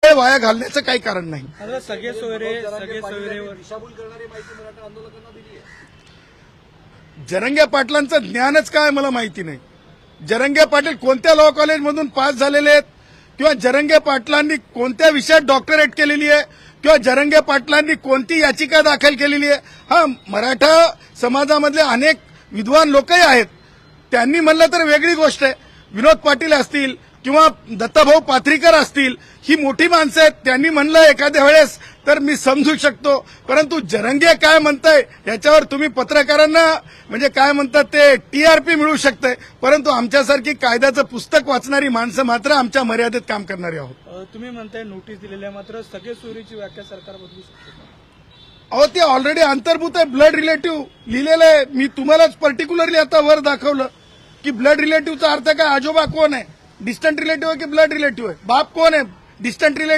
वेळ वाया घालण्याचं काही कारण नाही. आता सगळे सोयरे दिशाभूल करणारी माहिती मराठा आंदोलकांना दिली आहे. जरंगे पाटलांचं ज्ञानच काय मला माहिती नाही. जरंगे पाटील कोणत्या लॉ कॉलेजमधून पास झालेले आहेत किंवा जरंगे पाटलांनी कोणत्या विषयात डॉक्टरेट केलेली आहे किंवा जरंगे पाटलांनी कोणती याचिका दाखल केलेली आहे. हा, मराठा समाजामधले अनेक विद्वान लोकही आहेत. त्यांनी म्हणलं तर वेगळी गोष्ट आहे. विनोद पाटील असतील किंवा दत्ताभाऊ पाथरीकर असतील, ही मोठी माणसं आहेत. त्यांनी म्हणलं एखाद्या वेळेस तर मी समजू शकतो. परंतु जरंगे काय म्हणताय याच्यावर तुम्ही पत्रकारांना म्हणजे काय म्हणतात ते टीआरपी मिळू शकते. परंतु आमच्यासारखी कायद्याचं पुस्तक वाचणारी माणसं मात्र आमच्या मर्यादेत काम करणारी आहोत. तुम्ही म्हणताय नोटीस दिलेल्या, मात्र सगळे सोयरीची व्याख्या सरकार बदलू शकते. अहो, ते ऑलरेडी अंतर्भूत आहे. ब्लड रिलेटिव्ह लिहिलेलं आहे. मी तुम्हालाच पर्टिक्युलरली आता वर दाखवलं की ब्लड रिलेटिव्हचा अर्थ काय. आजोबा कोण आहे, डिस्टंट रिलेटिव्ह आहे की ब्लड रिलेटिव्ह आहे. बाप कोण आहे, डिस्टंट रिलेटिव्ह